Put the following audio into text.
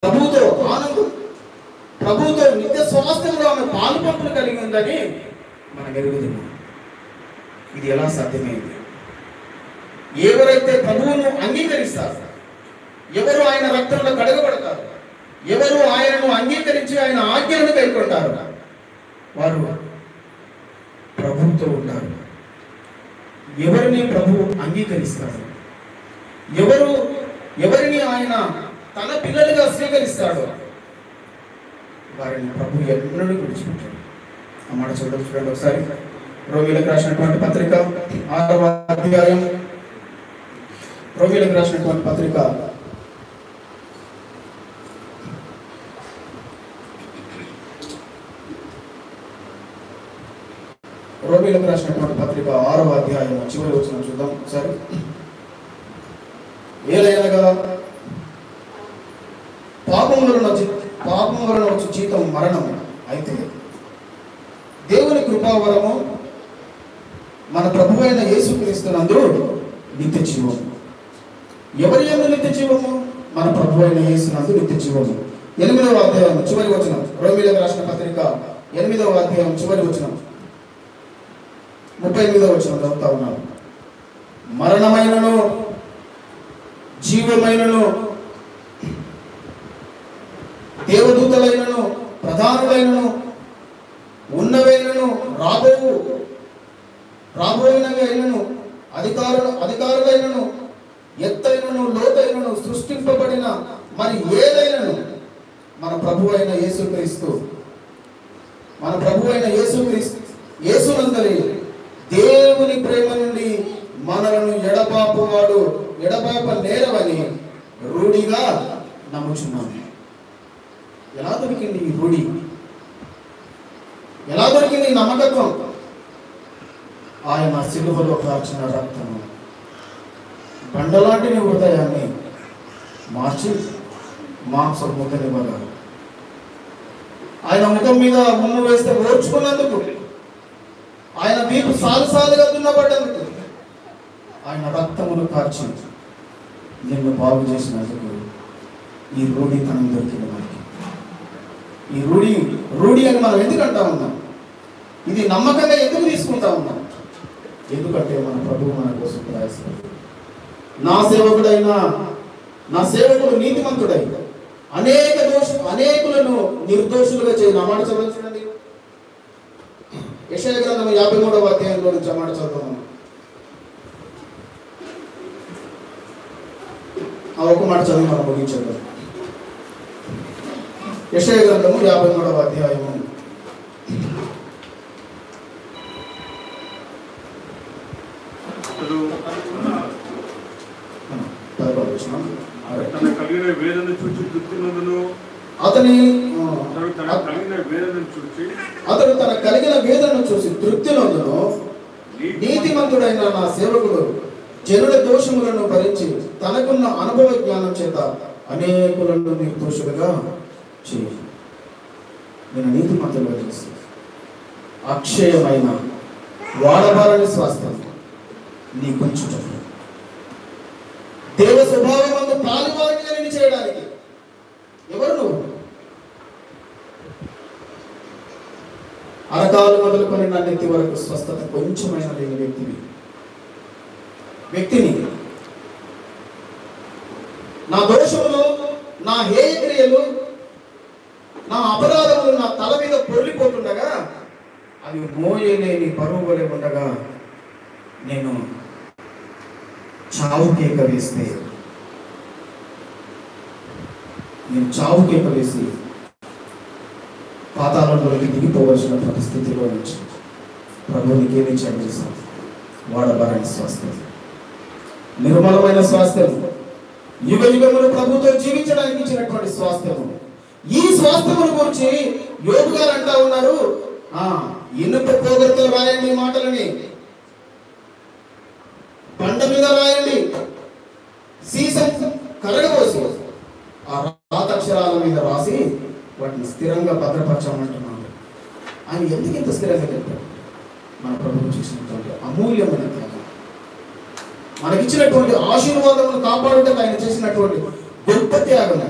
ప్రభువుతో ఆనందం, ప్రభువుతో నిత్య స్వాస్థ్యంలో ఆమె పాలుపంపులు కలిగి ఉందని మనం ఎరుగుతున్నాం. ఇది ఎలా సాధ్యమైంది? ఎవరైతే ప్రభువును అంగీకరిస్తారు, ఎవరు ఆయన రక్తంలో కడగబడతారు, ఎవరు ఆయనను అంగీకరించి ఆయన ఆజ్ఞలను కైకొంటారు, వారు ప్రభువుతో ఉంటారు. ఎవరిని ప్రభువు అంగీకరిస్తాడు, ఎవరిని ఆయన తన పిల్లలుగా స్వీకరిస్తాడో వారిని ప్రభు ఎన్నడూ విడిచిపెట్టాడు. ఆ మాట చూడండి ఒకసారి. రోమీలకు రాసినటువంటి పత్రిక 6వ అధ్యాయం, రోమీలకు రాసినటువంటి పత్రిక 6వ అధ్యాయం చివరి వచనం చూద్దాం ఒకసారి. ఏలైనగా పాపము వలన వచ్చి జీతం మరణం, అయితే దేవుని కృపావరము మన ప్రభువైన యేసుక్రీస్తునందు నిత్య జీవము. ఎవరి యందు నిత్య జీవము? మన ప్రభువైన యేసునందు నిత్య జీవము. 8వ అధ్యాయం చివరి వచనం, రోమీలకు రాసిన పత్రిక 8వ అధ్యాయం చివరి వచనం 38వ వచనం చదువుతా ఉన్నాను. మరణమైనను జీవమైనను దేవదూతలైనను ప్రధానులైనను ఉన్నవైనను రాబోయినవి అయినను అధికారులైనను ఎత్తైనను లోతైనను సృష్టింపబడిన మరి ఏదైనను మన ప్రభువైన యేసునందలి దేవుని ప్రేమ నుండి మనలను ఎడబాప నేరవని రూఢిగా నమ్ముచున్నాము. ఎలా దొరికింది ఈ రూఢి? ఎలా దొరికింది ఈ నమ్మకత్వం? ఆయన సిలువలో కార్చిన రక్తము బండలాంటి హృదయాన్ని మార్చి మాంసం ముద్దనివ్వగా, ఆయన ముఖం మీద మున్ను వేస్తే ఓర్చుకున్నందుకు, ఆయన వీపు సాలుగా దున్నబడ్డందుకు, ఆయన రక్తమును కార్చి నిన్ను బాగు చేసినందుకు ఈ రూఢితనం దొరికింది మనకి. ఈ రూఢి అని మనం ఎందుకు అంటా ఉన్నాం? ఇది నమ్మకంగా ఎందుకు తీసుకుంటా ఉన్నాం? ఎందుకంటే మన ప్రభువు మన కోసం ప్రయాసపడ్డాడు. నా సేవకుడు నీతిమంతుడై అనేకులను నిర్దోషులుగా చేయను. ఆ మాట చదవండి. యెషయా గ్రంథం 53వ అధ్యాయంలో నుంచి ఆ మాట చదువుతాము. ఆ ఒక మాట చదివి మనం ముగించేద్దాం. యెషయా గ్రంథము 53వ అధ్యాయము 11వ వచనం. అతను కలిగిన వేదన చూచి తృప్తినందును, నీతిమంతుడైన నా సేవకుడు జనుల దోషములను భరించి తనకున్న అనుభవ జ్ఞానం చేత అనేకులను నిర్దోషులుగా చేయి. నేను నీతిమంతులుగా చేసి అక్షయమైన వాడబారని స్వాస్థ్యం నీ కొంచెం దేవ స్వభావం పాలువారిని చేయడానికి ఎవరు నువ్వు? అరకాలు మొదలుకొని నా నెత్తి వరకు స్వస్థత కొంచెమైన లేని వ్యక్తిని నా దోషములు, నా హేయక్రియలు, నా అపరాధములు నా తల మీద పొర్లిపోతుండగా, అవి మోయలేని బరువు వలె ఉండగా నేను చావు కేక వేసి పాతాళంలోకి దిగిపోవలసిన పరిస్థితిలో నుంచి ప్రభువునికి ఏమి చేశాను? వాడబారని స్వాస్థ్యం, నిర్మలమైన స్వాస్థ్యం, యుగ యుగములు ప్రభుతో జీవించడానికి ఇచ్చినటువంటి స్వాస్థ్యము. ఈ స్వాస్థ్యమును గురించి యోబు గారు అంటా ఉన్నారు, ఇనుప పోగలతో రాయండి మాటలని, బండ మీద రాయండి, సీసం కరగబోసి ఆ రాతక్షరాల మీద రాసి వాటిని స్థిరంగా భద్రపరచమంటున్నాడు. ఆయన ఎందుకు ఇంత స్థిరంగా చెప్పాడు? మన ప్రభువు చేసినటువంటి అమూల్యమైన త్యాగం, మనకిచ్చినటువంటి ఆశీర్వాదమును కాపాడుటకు ఆయన చేసినటువంటి గొప్ప త్యాగం.